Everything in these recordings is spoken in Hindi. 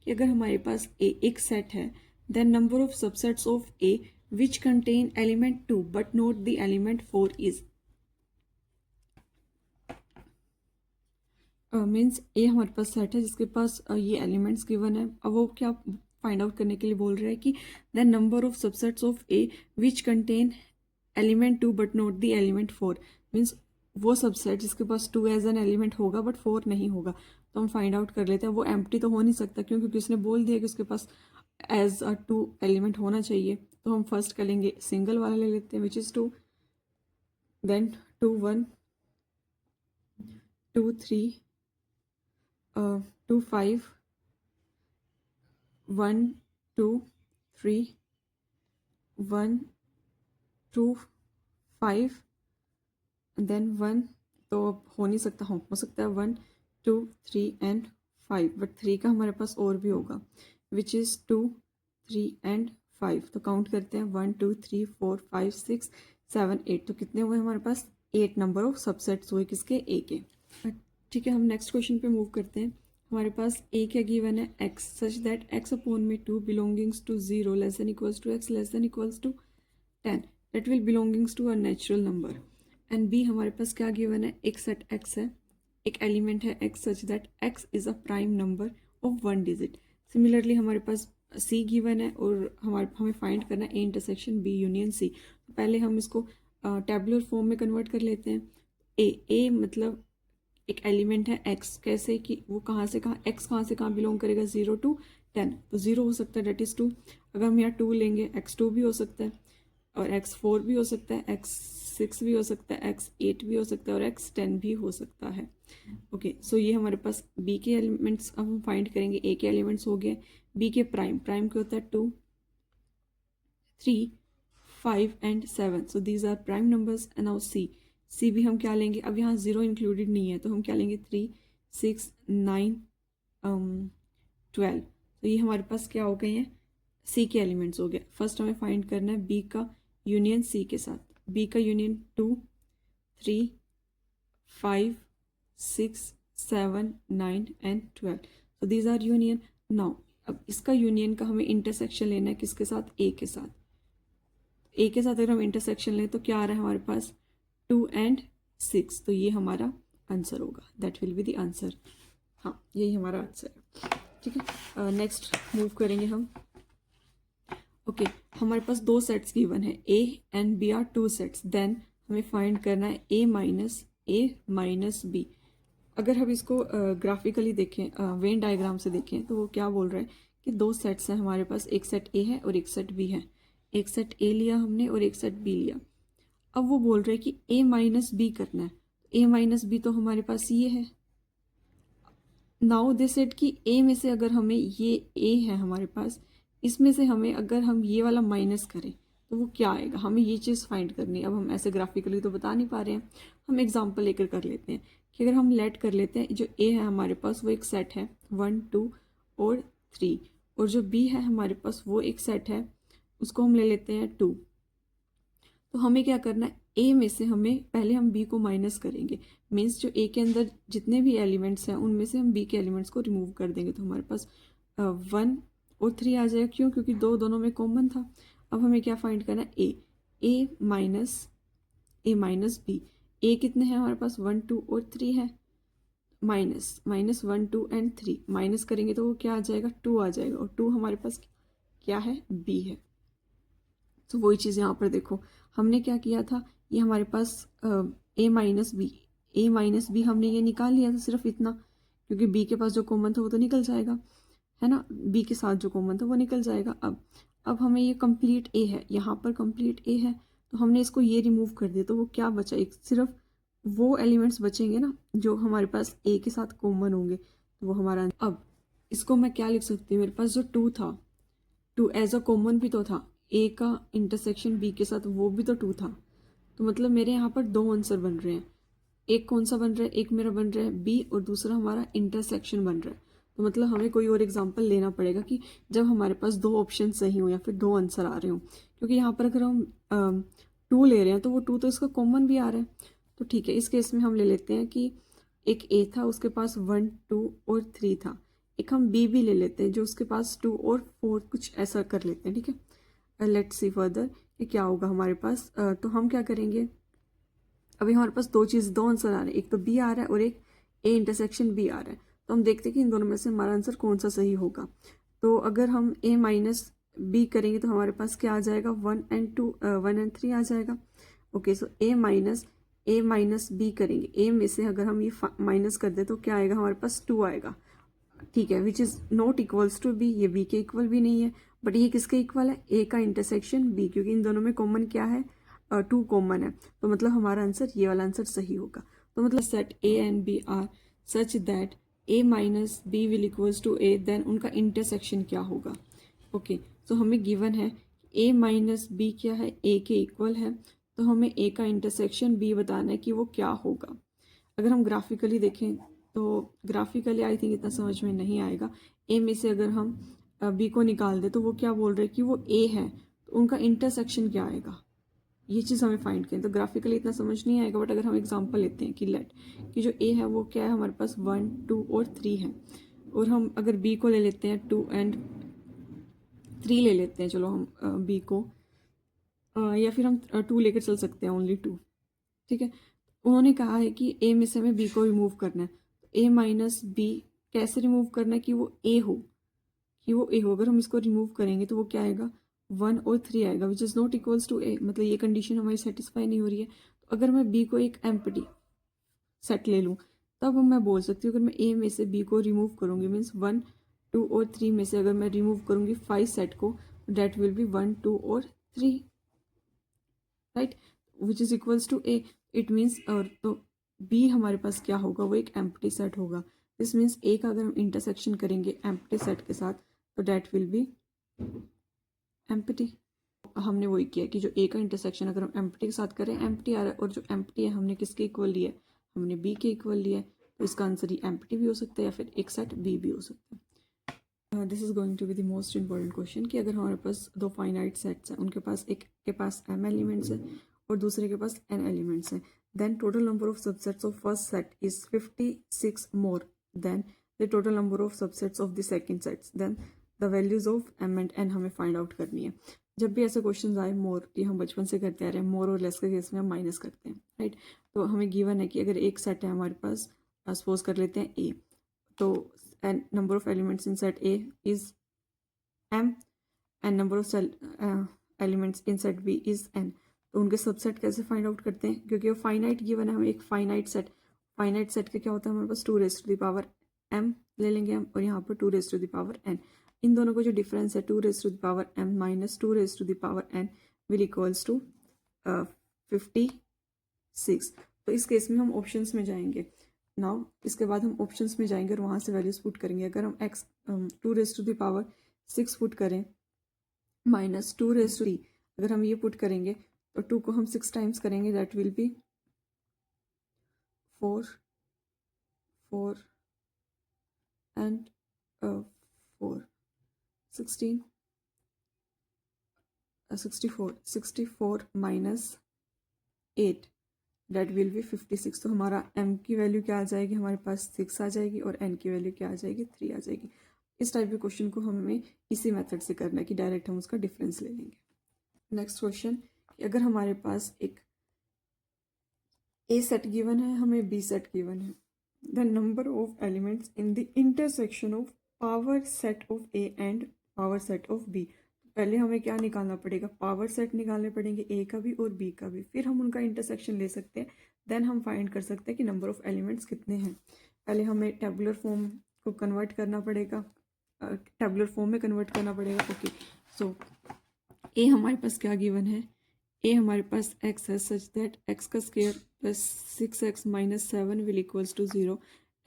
कि अगर हमारे पास ए एक सेट है, then number of subsets of A which contain element 2 but not the element 4 is. Means A हमारे पास सेट है जिसके पास ये एलिमेंट्स गिवन है। अब वो क्या फाइंड आउट करने के लिए बोल रहा है कि the number of subsets of A which contain element 2 but not the element 4। Means वो सबसेट जिसके पास 2 एज एन एलिमेंट होगा बट 4 नहीं होगा। तो हम फाइंड आउट कर लेते हैं। वो एम्प्टी तो हो नहीं सकता क्यों, क्योंकि उसने बोल दिया कि उसके पास एज अ 2 एलिमेंट होना चाहिए। तो हम फर्स्ट करेंगे सिंगल वाला ले लेते हैं विच इज़ 2, देन 2 1 2 3 2 5 1 2 3 1 2 5 देन 1। तो हो नहीं सकता, हो सकता है 1 2 3 एंड 5, बट 3 का हमारे पास और भी होगा विच इज़ 2 3 एंड 5। तो काउंट करते हैं 1 2 3 4 5 6 7 8। तो कितने हुए हमारे पास? 8 नंबर ऑफ सबसेट्स हुए किसके? ए के। ठीक है, हम नेक्स्ट क्वेश्चन पे मूव करते हैं। हमारे पास ए क्या गिवन है? X such that x upon में 2 belongings to 0 less than equals to x less than equals to 10 that will belongings to a natural number. And B हमारे पास क्या गिवन है? एक सेट एक्स है, एक एलिमेंट है x such that x is a prime number of 1 digit. Similarly हमारे पास सी गिवन है और हमें फाइंड करना है A intersection B union C. तो पहले हम इसको टेबुलर फॉर्म में कन्वर्ट कर लेते हैं। ए मतलब एक एलिमेंट है एक्स, कैसे कि वो कहाँ से कहाँ, एक्स कहाँ से कहाँ बिलोंग करेगा? 0 to 10। तो 0 हो सकता है डेट इज़ 2। अगर हम यहाँ 2 लेंगे x2 भी हो सकता है और x4 भी हो सकता है, x6 भी हो सकता है, x8 भी हो सकता है और x10 भी हो सकता है। ओके, सो ये हमारे पास b के एलिमेंट्स अब हम फाइंड करेंगे। a के एलिमेंट्स हो गए, b के प्राइम क्या होता है? 2 3 5 and 7। So these are prime numbers. And now C भी हम क्या लेंगे? अब यहाँ 0 इंक्लूडेड नहीं है तो हम क्या लेंगे? 3 6 9 12। तो ये हमारे पास क्या हो गए हैं? सी के एलिमेंट्स हो गए। फर्स्ट हमें फाइंड करना है बी का यूनियन सी के साथ। बी का यूनियन 2 3 5 6 7 9 एंड 12। तो दीज आर यूनियन। नाउ अब इसका यूनियन का हमें इंटरसेक्शन लेना है किसके साथ? ए के साथ। ए के साथ अगर हम इंटरसेक्शन लें तो क्या आ रहा है हमारे पास? 2 एंड 6। तो ये हमारा आंसर होगा, that will be the answer. हाँ, यही हमारा आंसर है। ठीक है, नेक्स्ट मूव करेंगे हम। ओके, हमारे पास 2 सेट्स गिवन है, A and B are 2 sets. Then हमें फाइंड करना है ए माइनस बी। अगर हम इसको ग्राफिकली देखें, वेन डायग्राम से देखें तो वो क्या बोल रहा है कि 2 सेट्स हैं हमारे पास, एक सेट ए है और एक सेट बी है। एक सेट ए लिया हमने और एक सेट बी लिया। अब वो बोल रहे हैं कि ए माइनस बी करना है। ए माइनस बी तो हमारे पास ये है। नाउ दे सेट कि ए में से अगर हमें ये ए है हमारे पास, इसमें से हमें अगर हम ये वाला माइनस करें तो वो क्या आएगा? हमें ये चीज़ फाइंड करनी है। अब हम ऐसे ग्राफिकली तो बता नहीं पा रहे हैं, हम एग्जांपल लेकर कर लेते हैं कि अगर हम लेट कर लेते हैं जो ए है हमारे पास वो एक सेट है 1 2 और 3, और जो बी है हमारे पास वो एक सेट है, उसको हम ले लेते हैं 2। तो हमें क्या करना है? ए में से हमें पहले हम बी को माइनस करेंगे। मीन्स जो ए के अंदर जितने भी एलिमेंट्स हैं उनमें से हम बी के एलिमेंट्स को रिमूव कर देंगे। तो हमारे पास 1 और 3 आ जाएगा। क्यों? क्योंकि दोनों में कॉमन था। अब हमें क्या फाइंड करना है? A minus B. ए कितने हैं हमारे पास? 1 2 और 3 है। माइनस 1 2 एंड 3 माइनस करेंगे तो वो क्या आ जाएगा? 2 आ जाएगा। और 2 हमारे पास क्या है? बी है। तो वही चीज़ यहाँ पर देखो, हमने क्या किया था, ये हमारे पास ए माइनस बी हमने ये निकाल लिया था सिर्फ इतना, क्योंकि बी के पास जो कॉमन था वो तो निकल जाएगा, है ना? बी के साथ जो कॉमन था वो निकल जाएगा। अब हमें ये कंप्लीट ए है, यहाँ पर कंप्लीट ए है, तो हमने इसको ये रिमूव कर दिया। तो वो क्या बचा? एक सिर्फ वो एलिमेंट्स बचेंगे ना जो हमारे पास ए के साथ कॉमन होंगे, तो वो हमारा। अब इसको मैं क्या लिख सकती हूँ? मेरे पास जो 2 था, 2 एज अ कॉमन भी तो था, ए का इंटरसेक्शन बी के साथ वो भी तो 2 था। तो मतलब मेरे यहाँ पर 2 आंसर बन रहे हैं। एक कौन सा बन रहा है? एक मेरा बन रहा है बी और दूसरा हमारा इंटरसेक्शन बन रहा है। तो मतलब हमें कोई और एग्जांपल लेना पड़ेगा कि जब हमारे पास 2 ऑप्शन सही हो या फिर 2 आंसर आ रहे हो, क्योंकि यहाँ पर अगर हम 2 ले रहे हैं तो वो 2 तो इसका कॉमन भी आ रहा है। तो ठीक है, इस केस में हम ले लेते हैं कि एक ए था, उसके पास 1 2 और 3 था। एक हम बी भी ले लेते हैं जो उसके पास 2 और 4 कुछ ऐसा कर लेते हैं, ठीक है। लेट्स सी फर्दर कि क्या होगा हमारे पास। तो हम क्या करेंगे, अभी हमारे पास दो आंसर आ रहे हैं, एक तो बी आ रहा है और एक ए इंटरसेक्शन बी आ रहा है। तो हम देखते हैं कि इन दोनों में से हमारा आंसर कौन सा सही होगा। तो अगर हम ए माइनस बी करेंगे तो हमारे पास क्या आ जाएगा, 1 एंड 3 आ जाएगा। ओके, सो ए माइनस बी करेंगे, ए में से अगर हम ये माइनस कर दे तो क्या आएगा हमारे पास, 2 आएगा, ठीक है, which is not equals to B. ये बी के इक्वल भी नहीं है, बट ये किसके इक्वल है, ए का इंटरसेक्शन बी, क्योंकि इन दोनों में कॉमन क्या है, 2 कॉमन है। तो मतलब हमारा आंसर ये वाला आंसर सही होगा। तो मतलब set A and B are such that A minus B will equals to A, then उनका इंटरसेक्शन क्या होगा। ओके, तो हमें गिवन है ए माइनस बी क्या है, ए के इक्वल है, तो हमें ए का इंटरसेक्शन बी बताना है कि वो क्या होगा। अगर हम ग्राफिकली देखें तो ग्राफिकली आई थिंक इतना समझ में नहीं आएगा। ए में से अगर हम बी को निकाल दे तो वो क्या बोल रहे हैं कि वो ए है, तो उनका इंटरसेक्शन क्या आएगा, ये चीज़ हमें फाइंड करें। तो ग्राफिकली इतना समझ नहीं आएगा, बट अगर हम एग्जांपल लेते हैं कि लेट कि जो ए है वो क्या है हमारे पास 1, 2 और 3 है, और हम अगर बी को ले लेते हैं 2 एंड 3 ले लेते हैं, चलो हम बी को या फिर हम 2 लेकर चल सकते हैं, ओनली 2, ठीक है। उन्होंने कहा है कि ए में से हमें बी को रिमूव करना है, तो ए माइनस बी कैसे रिमूव करना है कि वो ए हो, अगर हम इसको रिमूव करेंगे तो वो क्या आएगा, 1 और 3 आएगा, which is not equals to A, मतलब ये कंडीशन हमारी सेटिस्फाई नहीं हो रही है। तो अगर मैं बी को एक एम्प्टी सेट ले लूँ तब मैं बोल सकती हूँ, अगर मैं ए में से बी को रिमूव करूँगी, मीन्स 1, 2 और 3 में से अगर मैं रिमूव करूँगी 5 सेट को, डेट विल बी 1, 2 और 3, right, which is equals to A. It means, और तो बी हमारे पास क्या होगा, वो एक एम्प्टी सेट होगा। दिस मीन्स ए का अगर हम इंटरसेक्शन करेंगे एम्प्टी सेट के साथ तो डेट विल बी एम्प्टी। हमने वही किया कि जो ए का इंटरसेक्शन अगर हम एम्प्टी के साथ करें एम्प्टी आ रहा है, और जो एम्प्टी है हमने किसके इक्वल लिया है, हमने बी के इक्वल लिया है, तो इसका आंसर ही एम्प्टी भी हो सकता है या फिर एक सेट बी भी हो सकता है। This is going to be the most important question कि अगर हमारे पास दो फाइनाइट सेट्स हैं, उनके पास एक के पास m एलिमेंट्स है और दूसरे के पास n एलिमेंट्स हैं, then total number of subsets of first set is 56 more than the total number of subsets of the second sets, then the values of m and n हमें फाइंड आउट करनी है। जब भी ऐसे क्वेश्चन आए, मोर ये हम बचपन से करते आ रहे हैं, मोर और लेस के केस में हम माइनस करते हैं, राइट। तो हमें गिवन है कि अगर एक सेट है हमारे पास, सपोज कर लेते हैं ए, तो number of elements in set A is m and number of elements in set B is n। तो उनके सबसेट कैसे फाइंड आउट करते हैं, क्योंकि वो फाइनाइट गिवन है हमें एक फाइनाइट सेट का क्या होता है हमारे पास 2 raise to the power m ले लेंगे हम, और यहाँ पर 2 raise to the power n। इन दोनों को जो डिफरेंस है 2 raise to the power m minus 2 raise to the power n will equals to 56। तो इस केस में हम ऑप्शंस में जाएंगे नाउ, इसके बाद हम ऑप्शंस में जाएंगे और वहाँ से वैल्यूज पुट करेंगे। अगर हम x 2 raise to the power 6 put करें माइनस 2 रेज़ टू 3, अगर हम ये पुट करेंगे तो 2 को हम 6 टाइम्स करेंगे, that will be 4 4 and 4 16 64 minus 8 that will be 56। तो हमारा m की वैल्यू क्या आ जाएगी, हमारे पास 6 आ जाएगी, और n की वैल्यू क्या आ जाएगी, 3 आ जाएगी। इस टाइप के क्वेश्चन को हमें इसी मेथड से करना है कि डायरेक्ट हम उसका डिफरेंस ले लेंगे। नेक्स्ट क्वेश्चन, अगर हमारे पास एक ए सेट गिवन है, हमें बी सेट गिवन है, the number of elements in the intersection of power set of A and power set of B. पहले हमें क्या निकालना पड़ेगा, पावर सेट निकालने पड़ेंगे ए का भी और बी का भी, फिर हम उनका इंटरसेक्शन ले सकते हैं, देन हम फाइंड कर सकते हैं कि नंबर ऑफ एलिमेंट्स कितने हैं। पहले हमें टेबुलर फॉर्म को कन्वर्ट करना पड़ेगा, टेबुलर फॉर्म में कन्वर्ट करना पड़ेगा। ओके, सो ए हमारे पास क्या गिवन है, ए हमारे पास x है सच दैट x का square plus 6x minus 7 will equals to 0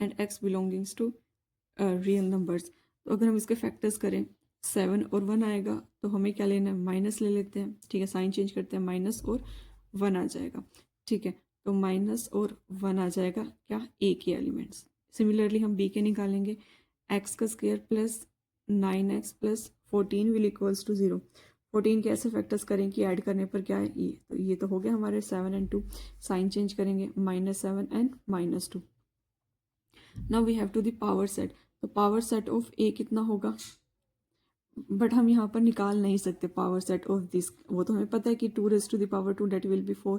and x belongings to real numbers. तो अगर हम इसके फैक्टर्स करें 7 और 1 आएगा, तो हमें क्या लेना है, माइनस ले लेते हैं, ठीक है, साइन चेंज करते हैं, माइनस और 1 आ जाएगा, ठीक है। तो माइनस और 1 आ जाएगा क्या, ए के एलिमेंट्स। सिमिलरली हम बी के निकालेंगे, x का square plus 9x plus 14 will equals to 0। 14 के ऐसे फैक्टर्स करें कि ऐड करने पर क्या है, ये तो हो गया हमारे 7 एंड 2, साइन चेंज करेंगे, -7 and -2। Now we have to the power set. तो पावर सेट ऑफ ए कितना होगा, बट हम यहाँ पर निकाल नहीं सकते पावर सेट ऑफ दिस, वो तो हमें पता है कि 2 raised to the power 2 that will be 4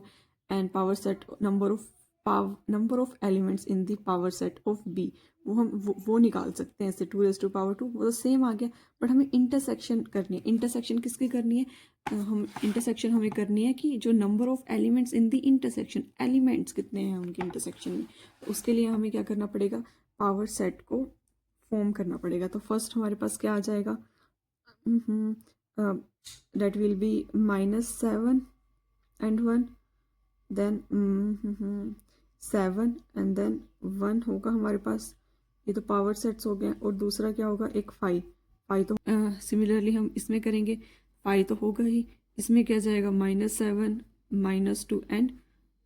and power set number of elements in the power set of B, वो हम वो निकाल सकते हैं ऐसे 2 raised to the power 2, वो तो सेम आ गया। बट हमें इंटरसेक्शन करनी है। इंटरसेक्शन किसकी करनी है, हम इंटरसेक्शन हमें करनी है कि जो number of elements in the intersection, elements कितने हैं उनके इंटरसेक्शन में, तो उसके लिए हमें क्या करना पड़ेगा, पावर सेट को फॉर्म करना पड़ेगा। तो फर्स्ट हमारे पास क्या आ जाएगा, that will be -7 and 1, then 7 and then 1 होगा हमारे पास। ये तो पावर सेट्स हो गए। और दूसरा क्या होगा, एक 5 तो सिमिलरली हम इसमें करेंगे, 5 तो होगा ही। इसमें क्या जाएगा, -7 -2 एंड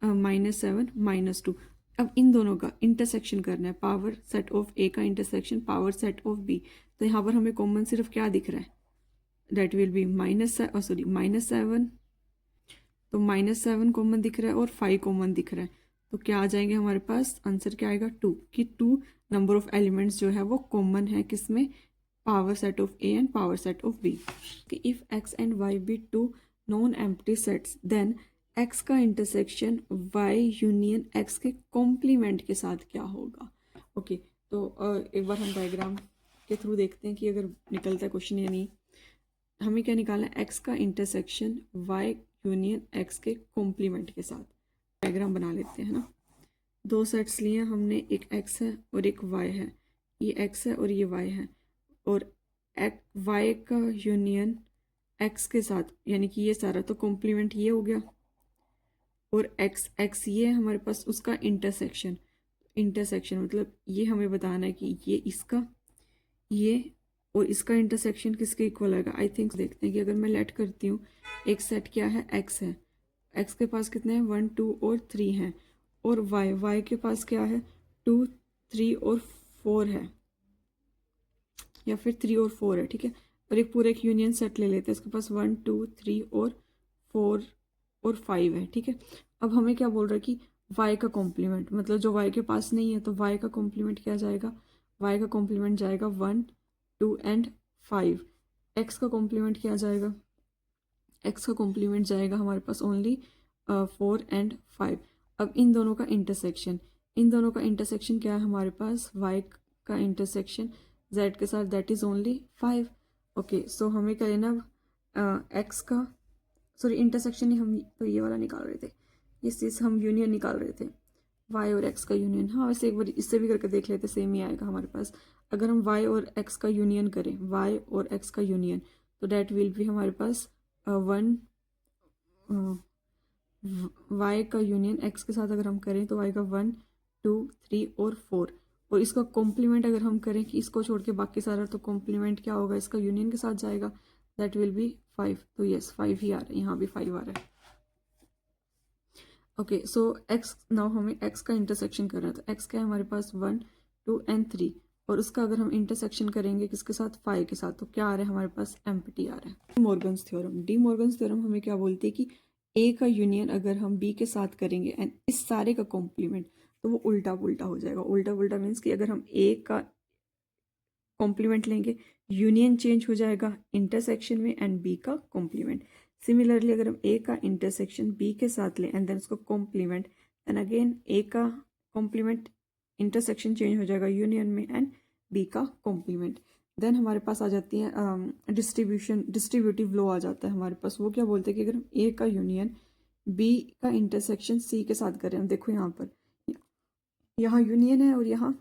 -7 -2। अब इन दोनों का इंटरसेक्शन करना है, पावर सेट ऑफ ए का intersection power set of B. तो यहाँ पर हमें कॉमन सिर्फ क्या दिख रहा है, दैट विल बी -7, तो -7 कॉमन दिख रहा है और 5 कॉमन दिख रहा है। तो क्या आ जाएंगे हमारे पास, आंसर क्या आएगा 2, कि 2 नंबर ऑफ एलिमेंट्स जो है वो कॉमन है किसमें, power set of A and power set of B. कि if X and Y be 2 non empty sets then X का इंटरसेक्शन वाई यूनियन एक्स के कॉम्प्लीमेंट के साथ क्या होगा। ओके, तो एक बार हम डायग्राम के थ्रू देखते हैं कि अगर निकलता है क्वेश्चन या नहीं। हमें क्या निकालना है, एक्स का इंटरसेक्शन वाई यूनियन एक्स के कॉम्प्लीमेंट के साथ। डायग्राम बना लेते हैं ना। 2 सेट्स लिए हमने, एक एक्स है और एक वाई है, ये एक्स है और ये वाई है, और वाई का यूनियन एक्स के साथ, यानी कि ये सारा तो कॉम्प्लीमेंट ये हो गया, और एक्स ये हमारे पास उसका इंटरसेक्शन मतलब ये हमें बताना है कि ये इसका, ये और इसका इंटरसेक्शन किसके इक्वल आएगा। आई थिंक देखते हैं कि अगर मैं लेट करती हूँ, एक सेट क्या है, एक्स है, एक्स के पास कितने हैं, 1 2 और 3 हैं, और वाई के पास क्या है, 2 3 और 4 है, या फिर 3 और 4 है, ठीक है। और एक पूरा एक यूनियन सेट ले लेते हैं, इसके पास 1 2 3 और 4 और 5 है, ठीक है। अब हमें क्या बोल रहा है कि वाई का कॉम्प्लीमेंट, मतलब जो वाई के पास नहीं है, तो वाई का कॉम्प्लीमेंट क्या जाएगा, वाई का कॉम्प्लीमेंट जाएगा 1 2 एंड 5। एक्स का कॉम्प्लीमेंट क्या जाएगा, एक्स का कॉम्प्लीमेंट जाएगा हमारे पास ओनली 4 एंड 5। अब इन दोनों का इंटरसेक्शन क्या है हमारे पास, वाई का इंटरसेक्शन जेड के साथ, दैट इज ओनली 5। ओके, सो हमें क्या लेना, एक्स का, सॉरी इंटरसेक्शन ही हम तो ये वाला निकाल रहे थे, इस चीज़ हम यूनियन निकाल रहे थे, वाई और एक्स का यूनियन। हाँ, वैसे एक बार इससे भी करके देख लेते, सेम ही आएगा हमारे पास। अगर हम वाई और एक्स का यूनियन करें, वाई और एक्स का यूनियन, तो डैट विल भी हमारे पास 1 वाई का यूनियन एक्स के साथ अगर हम करें तो आएगा 1 2 3 और 4। और इसका कॉम्प्लीमेंट अगर हम करें कि इसको छोड़ के बाकी सारा, तो कॉम्प्लीमेंट क्या होगा, इसका यूनियन के साथ जाएगा, दैट विल बी 5। तो यस 5 ही आ रहा है, यहाँ भी 5 आ रहा है। ओके, सो एक्स, नाउ हमें एक्स का इंटरसेक्शन करना है, तो एक्स क्या है हमारे पास 1 2 एंड 3, और उसका अगर हम इंटरसेक्शन करेंगे किसके साथ, 5 के साथ, तो क्या आ रहा है हमारे पास, एम्प्टी आ रहा है। डी मॉर्गन्स थ्योरम हमें क्या बोलती है कि ए का यूनियन अगर हम बी के साथ करेंगे एंड इस सारे का कॉम्प्लीमेंट, तो वो उल्टा पुल्टा हो जाएगा। उल्टा पुल्टा मीन्स कि अगर हम ए का कॉम्प्लीमेंट लेंगे, यूनियन चेंज हो जाएगा इंटरसेक्शन में, एंड बी का कॉम्प्लीमेंट। सिमिलरली अगर हम ए का इंटरसेक्शन बी के साथ लें एंड देन उसको कॉम्प्लीमेंट, एंड अगेन ए का कॉम्प्लीमेंट इंटरसेक्शन चेंज हो जाएगा यूनियन में, एंड बी का कॉम्प्लीमेंट। देन हमारे पास आ जाती है डिस्ट्रीब्यूटिव लॉ आ जाता है हमारे पास। वो क्या बोलते हैं कि अगर हम ए का यूनियन बी का इंटरसेक्शन सी के साथ करें, हम देखो यहाँ पर, यहाँ यूनियन है और यहाँ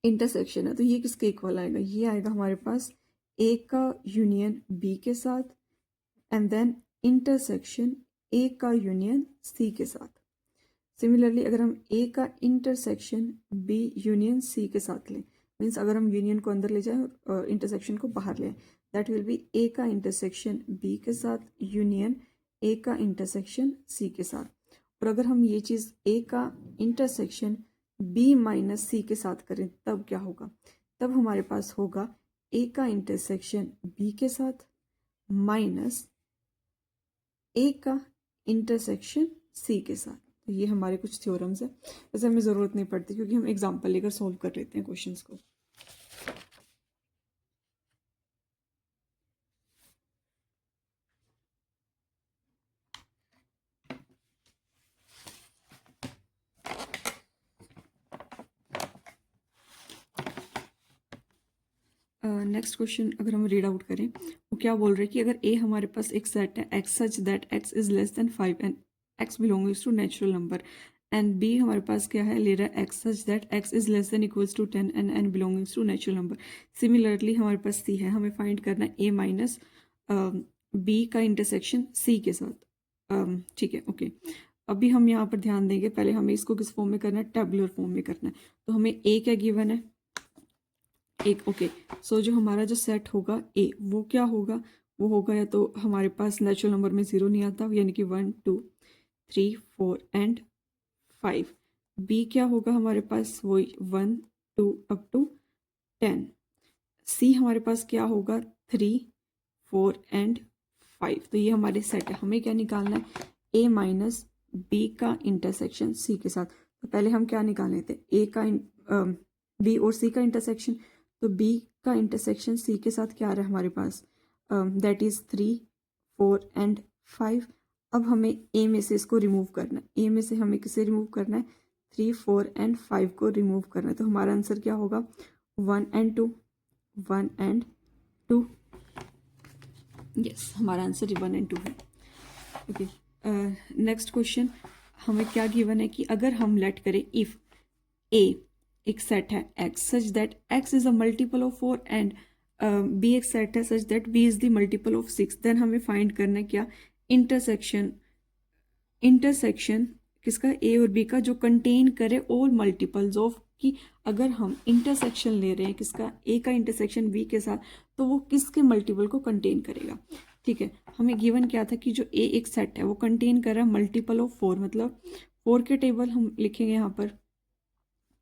इंटरसेक्शन है, तो ये किसके इक्वल आएगा, ये आएगा हमारे पास ए का यूनियन बी के साथ एंड देन इंटरसेक्शन ए का यूनियन सी के साथ। सिमिलरली अगर हम ए का इंटरसेक्शन बी यूनियन सी के साथ लें, मीन्स अगर हम यूनियन को अंदर ले जाएं और इंटरसेक्शन को बाहर लें, दैट विल बी ए का इंटरसेक्शन बी के साथ यूनियन ए का इंटरसेक्शन सी के साथ। और अगर हम ये चीज़ ए का इंटरसेक्शन बी माइनस सी के साथ करें, तब क्या होगा, तब हमारे पास होगा ए का इंटरसेक्शन बी के साथ माइनस ए का इंटरसेक्शन सी के साथ। तो ये हमारे कुछ थ्योरम्स है, वैसे हमें ज़रूरत नहीं पड़ती क्योंकि हम एग्जाम्पल लेकर सॉल्व कर लेते हैं क्वेश्चंस को। नेक्स्ट क्वेश्चन अगर हम रीड आउट करें, वो क्या बोल रहे हैं कि अगर ए हमारे पास एक सेट है x such that x is less than 5 and x belongs to natural number, and B हमारे पास क्या है, ले रहा है x such that x is less than equals to 10 and n belongings to natural number. Similarly हमारे पास सी है, हमें फाइंड करना है ए माइनस बी का इंटरसेक्शन सी के साथ। ठीक है, ओके। अभी हम यहाँ पर ध्यान देंगे, पहले हमें इसको किस फॉर्म में करना है, टेबुलर फॉर्म में करना है। तो हमें ए क्या गिवन है, एक, ओके। सो जो हमारा जो सेट होगा ए, वो क्या होगा, वो होगा या तो हमारे पास नेचुरल नंबर में 0 नहीं आता, यानी कि 1 2 3 4 एंड 5। बी क्या होगा हमारे पास, वही 1 2 अप टू 10। सी हमारे पास क्या होगा, 3 4 एंड 5। तो ये हमारे सेट है। हमें क्या निकालना है, ए माइनस बी का इंटरसेक्शन सी के साथ। तो पहले हम क्या निकालने थे, ए का बी और सी का इंटरसेक्शन। तो बी का इंटरसेक्शन सी के साथ क्या आ रहा है हमारे पास, दैट इज 3 4 एंड 5। अब हमें ए में से इसको रिमूव करना है। ए में से हमें किसे रिमूव करना है, 3 4 एंड 5 को रिमूव करना है। तो हमारा आंसर क्या होगा, 1 एंड 2, 1 एंड 2। यस, हमारा आंसर 1 एंड 2 है। ओके, नेक्स्ट क्वेश्चन हमें क्या गिवन है कि अगर हम लेट करें इफ ए एक सेट है x such that x is a multiple of 4 and b एक सेट है such that b is the multiple of 6, then हमें फाइंड करना है क्या, इंटरसेक्शन किसका, a और b का, जो कंटेन करे ऑल मल्टीपल्स ऑफ, कि अगर हम इंटरसेक्शन ले रहे हैं किसका, a का इंटरसेक्शन b के साथ, तो वो किसके मल्टीपल को कंटेन करेगा। ठीक है, हमें गिवन क्या था कि जो a एक सेट है वो कंटेन कर रहा है मल्टीपल ऑफ 4, मतलब 4 के टेबल हम लिखेंगे यहाँ पर।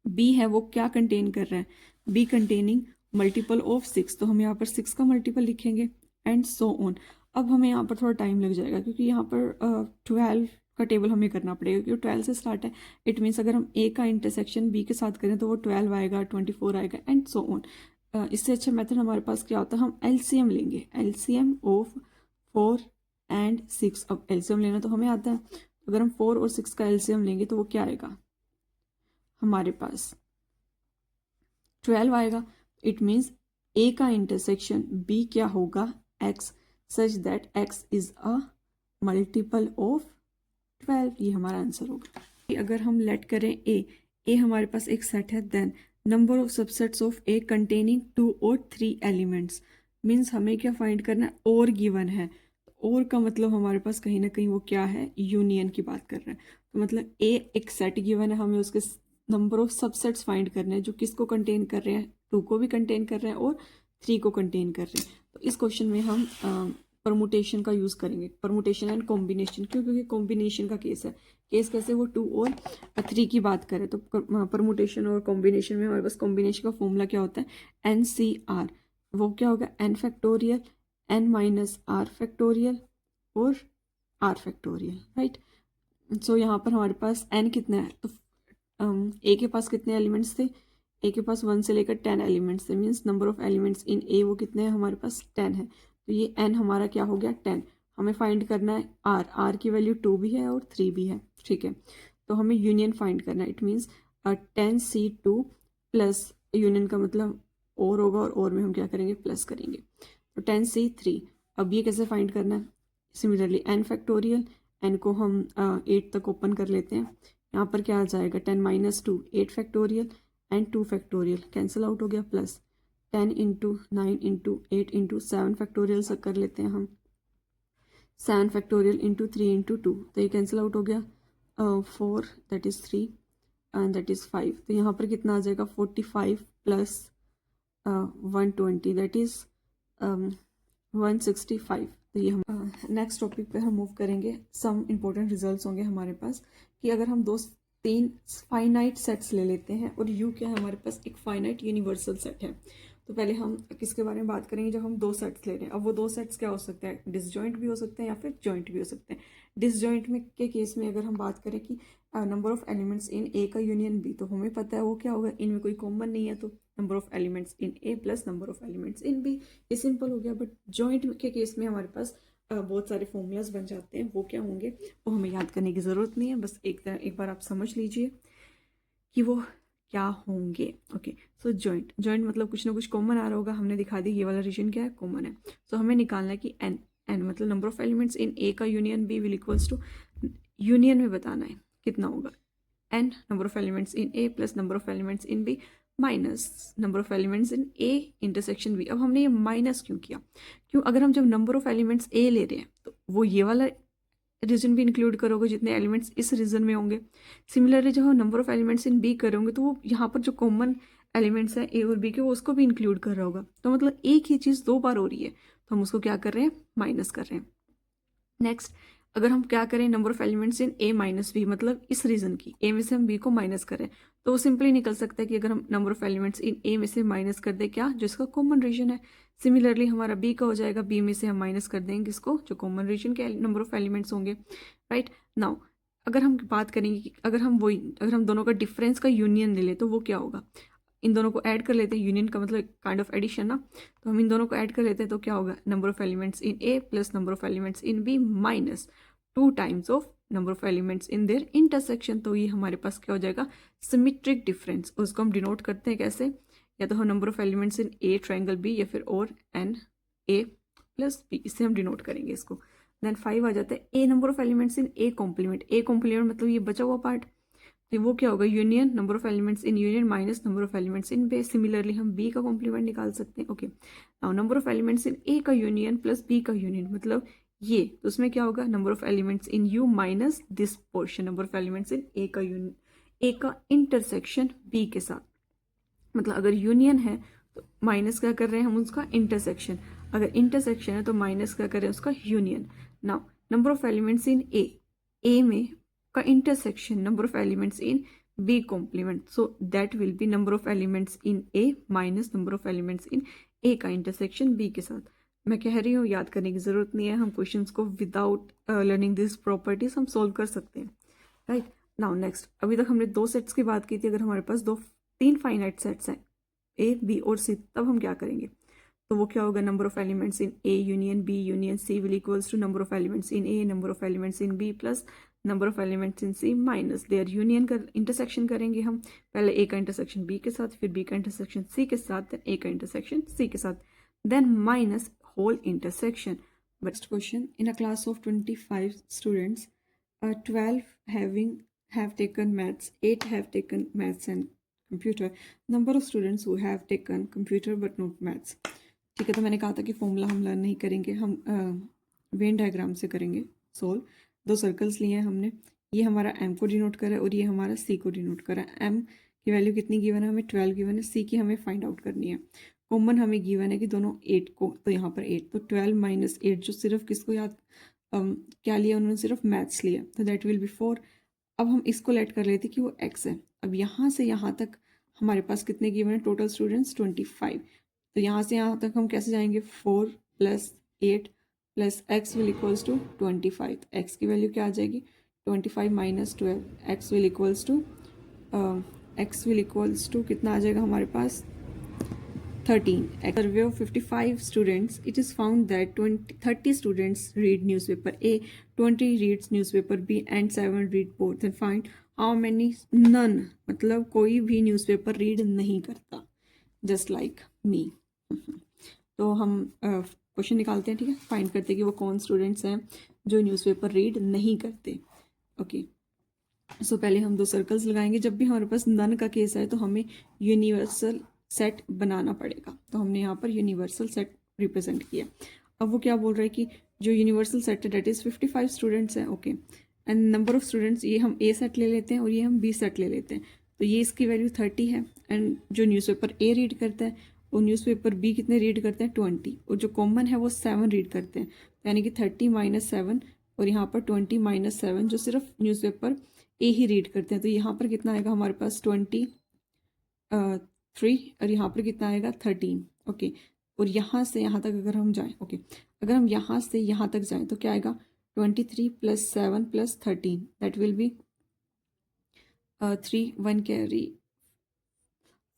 बी है वो क्या कंटेन कर रहा है, बी कंटेनिंग मल्टीपल ऑफ 6, तो हम यहाँ पर 6 का मल्टीपल लिखेंगे एंड सो ऑन। अब हमें यहाँ पर थोड़ा टाइम लग जाएगा क्योंकि यहाँ पर 12 का टेबल हमें करना पड़ेगा, क्योंकि 12 से स्टार्ट है। इट मीन्स अगर हम ए का इंटरसेक्शन बी के साथ करें तो वो 12 आएगा, 24 आएगा एंड सो ऑन। इससे अच्छा मेथड हमारे पास क्या होता है, हम एलसीएम लेंगे, एलसीएम ऑफ 4 एंड 6। अब एलसीएम लेना तो हमें आता है, अगर हम 4 और 6 का एलसीएम लेंगे तो वो क्या आएगा हमारे पास, 12 आएगा। इट मीन्स ए का इंटरसेक्शन बी क्या होगा, x such that x is a multiple of 12। ये हमारा आंसर होगा। अगर हम लेट करें ए हमारे पास एक सेट है, then number of subsets of A containing 2 और 3 एलिमेंट्स। मीन्स हमें क्या फाइंड करना है, और गिवन है। और का मतलब हमारे पास कहीं ना कहीं वो क्या है, यूनियन की बात कर रहे हैं। तो मतलब ए एक सेट गिवन है, हमें उसके नंबर ऑफ सबसेट्स फाइंड करने हैं जो किसको कंटेन कर रहे हैं, 2 को भी कंटेन कर रहे हैं और 3 को कंटेन कर रहे हैं। तो इस क्वेश्चन में हम परमुटेशन का यूज़ करेंगे, परमुटेशन एंड कॉम्बिनेशन। क्यों, क्योंकि कॉम्बिनेशन का केस है। केस कैसे, वो 2 और 3 की बात करें तो परमुटेशन और कॉम्बिनेशन में हमारे पास कॉम्बिनेशन का फॉर्मूला क्या होता है, NCR। वो क्या होगा, n factorial, n minus r factorial और r फैक्टोरियल, राइट। सो यहाँ पर हमारे पास n कितना है, तो ए के पास कितने एलिमेंट्स थे, ए के पास 1 से लेकर 10 एलिमेंट्स थे। Means number of elements in A वो कितने हैं हमारे पास, 10 है। तो ये n हमारा क्या हो गया, 10। हमें फाइंड करना है r की वैल्यू 2 भी है और 3 भी है, ठीक है। तो हमें यूनियन फाइंड करना है। It means 10C2 plus, union का मतलब और होगा, और में हम क्या करेंगे, प्लस करेंगे। तो 10C3। अब ये कैसे फाइंड करना है, सिमिलरली n फैक्टोरियल, n को हम 8 तक ओपन कर लेते हैं। यहाँ पर क्या आ जाएगा, 10 minus 2 8 factorial and 2 factorial cancel out हो गया, plus 10 into 9 into 8 into 7 factorial से कर लेते हैं हम, 7 फैक्टोरियल इंटू 3 इंटू 2, तो ये कैंसिल आउट हो गया, 4 that is 3 and that is 5। तो यहाँ पर कितना आ जाएगा, 45 प्लस 120 दैट इज़ 165। तो ये हम नेक्स्ट टॉपिक पे हम मूव करेंगे। सम इम्पोर्टेंट रिजल्ट्स होंगे हमारे पास कि अगर हम 3 फाइनाइट सेट्स ले लेते हैं और U क्या है हमारे पास, एक फाइनाइट यूनिवर्सल सेट है। तो पहले हम किसके बारे में बात करेंगे, जब हम 2 सेट्स ले रहे हैं। अब वो 2 सेट्स क्या हो सकते हैं, डिसजॉइंट भी हो सकते हैं या फिर जॉइंट भी हो सकते हैं। डिसजॉइंट में के केस में अगर हम बात करें कि number of elements in A का यूनियन बी, तो हमें पता है वो क्या होगा, इनमें कोई कॉमन नहीं है, तो number of elements in A plus number of elements in B, ये सिंपल हो गया। बट जॉइंट के केस में हमारे पास बहुत सारे फॉर्मूलाज बन जाते हैं। वो क्या होंगे, वो हमें याद करने की ज़रूरत नहीं है, बस एक बार आप समझ लीजिए कि वो क्या होंगे। ओके, सो जॉइंट मतलब कुछ ना कुछ कॉमन आ रहा होगा, हमने दिखा दी ये वाला रीजन क्या है, कॉमन है। सो हमें निकालना है कि एन मतलब number of elements in A का union B will equals to, union में बताना है कितना होगा, n number of elements in A plus number of elements in B minus number of elements in A intersection B. अब हमने ये माइनस क्यों किया, क्यों, अगर हम जब नंबर ऑफ एलिमेंट्स ए ले रहे हैं तो वो ये वाला रीजन भी इंक्लूड करोगे जितने एलिमेंट्स इस रीजन में होंगे। सिमिलरली जब हम number of elements in B करोगे तो वो यहाँ पर जो कॉमन एलिमेंट्स हैं ए और बी के वो उसको भी इंक्लूड कर रहा होगा। तो मतलब एक ही चीज़ दो बार हो रही है तो हम उसको क्या कर रहे हैं, माइनस कर रहे हैं। नेक्स्ट, अगर हम क्या करें, number of elements in A minus B, मतलब इस रीजन की ए में से हम बी को माइनस करें तो वो सिंपली निकल सकता है कि अगर हम number of elements in A में से माइनस कर दें क्या, जो इसका कॉमन रीजन है। सिमिलरली हमारा बी का हो जाएगा, बी में से हम माइनस कर देंगे इसको जो कॉमन रीजन के नंबर ऑफ एलिमेंट्स होंगे। राइट नाउ अगर हम बात करेंगे कि अगर हम दोनों का डिफरेंस का यूनियन ले लें तो वो क्या होगा, इन दोनों को ऐड कर लेते हैं, यूनियन का मतलब काइंड ऑफ एडिशन ना, तो हम इन दोनों को ऐड कर लेते हैं तो क्या होगा, number of elements in A plus number of elements in B minus 2 times of number of elements in their intersection. तो ये हमारे पास क्या हो जाएगा, सिमेट्रिक डिफरेंस। उसको हम डिनोट करते हैं कैसे, या तो हम number of elements in A triangle B या फिर और एन ए प्लस बी, इससे हम डिनोट करेंगे इसको। देन 5 आ जाता है A number of elements in A complement. A complement मतलब ये बचा हुआ पार्ट, तो वो क्या होगा, union number of elements in union minus number of elements in B. Similarly हम बी का कॉम्प्लीमेंट निकाल सकते हैं। Okay, now number of elements in A का यूनियन प्लस बी का यूनियन मतलब ये, तो उसमें क्या होगा, number of elements in U minus this portion, number of elements in A का यूनियन, ए का इंटरसेक्शन बी के साथ। मतलब अगर यूनियन है तो माइनस क्या कर रहे हैं हम, उसका इंटरसेक्शन, अगर इंटरसेक्शन है तो माइनस क्या कर रहे हैं, उसका union. Now number of elements in A में का intersection number of elements in B complement, so that will be number of elements in A minus number of elements in A का इंटरसेक्शन बी के साथ। मैं कह रही हूँ याद करने की ज़रूरत नहीं है, हम क्वेश्चंस को विदाउट लर्निंग दिस प्रॉपर्टीज हम सोल्व कर सकते हैं। राइट नाउ नेक्स्ट, अभी तक हमने 2 सेट्स की बात की थी, अगर हमारे पास 3 फाइनाइट सेट्स हैं ए बी और सी, तब हम क्या करेंगे, तो वो क्या होगा, number of elements in A union B union C will equals to number of elements in A number of elements in B plus number of elements in C minus their union का इंटरसेक्शन करेंगे हम, पहले ए का इंटरसेक्शन बी के साथ, फिर बी का इंटरसेक्शन सी के साथ, देन ए का इंटरसेक्शन सी के साथ, then minus whole intersection. Next question, in a class of 25 students 12 have taken maths, 8 have taken maths and computer, number of students who have taken computer but not maths। ठीक है, तो मैंने कहा था कि फॉर्मूला हम लर्न नहीं करेंगे, हम वेन डायग्राम से करेंगे सोल्व। 2 सर्कल्स लिए हैं हमने, ये हमारा m को डिनोट करा है और ये हमारा c को डिनोट करा है। m की वैल्यू कितनी गिवन है, हमें 12 गिवन है, c की हमें फाइंड आउट करनी है। कॉमन हमें गिवन है कि दोनों 8 को, तो यहाँ पर 8, तो 12 माइनस 8 जो सिर्फ किसको याद क्या लिया उन्होंने, सिर्फ मैथ्स लिया, तो दैट विल बी 4। अब हम इसको लेट कर लेते कि वो x है। अब यहाँ से यहाँ तक हमारे पास कितने गिवन है, टोटल स्टूडेंट्स 25, तो यहाँ से यहाँ तक हम कैसे जाएंगे, 4 + 8 + x विल इक्वल्स टू 25, तो x की वैल्यू क्या आ जाएगी, 25 - 12, x विल इक्वल्स टू कितना आ जाएगा हमारे पास, 13. A survey of 55 students, it is found that 30 students read newspaper A, 20 reads newspaper B and 7 read both. Then find how many, none, मतलब कोई भी न्यूज़पेपर रीड नहीं करता, जस्ट लाइक मी। तो हम क्वेश्चन निकालते हैं, ठीक है, फाइंड करते हैं कि वो कौन स्टूडेंट्स हैं जो न्यूज़पेपर रीड नहीं करते। ओके, सो पहले हम 2 सर्कल्स लगाएंगे। जब भी हमारे पास नन का केस है तो हमें यूनिवर्सल सेट बनाना पड़ेगा, तो हमने यहाँ पर यूनिवर्सल सेट रिप्रेजेंट किया। अब वो क्या बोल रहा है कि जो यूनिवर्सल सेट है डेट इज़ 55 स्टूडेंट्स हैं। Okay, and number of students, ये हम ए सेट ले लेते हैं और ये हम बी सेट ले लेते हैं, तो ये इसकी वैल्यू 30 है। एंड जो न्यूज़पेपर ए रीड करता है वो न्यूज़पेपर बी कितने रीड करते हैं, 20, और जो कॉमन है वो 7 रीड करते हैं, यानी कि 30 - 7 और यहाँ पर 20 - 7 जो सिर्फ न्यूज़पेपर ए ही रीड करते हैं, तो यहाँ पर कितना आएगा हमारे पास 23 और यहाँ पर कितना आएगा 13। ओके, और यहाँ से यहाँ तक अगर हम जाएं, ओके, अगर हम यहाँ से यहाँ तक जाएं तो क्या आएगा, 23 + 7 + 13, दैट विल बी 3 1 कैरी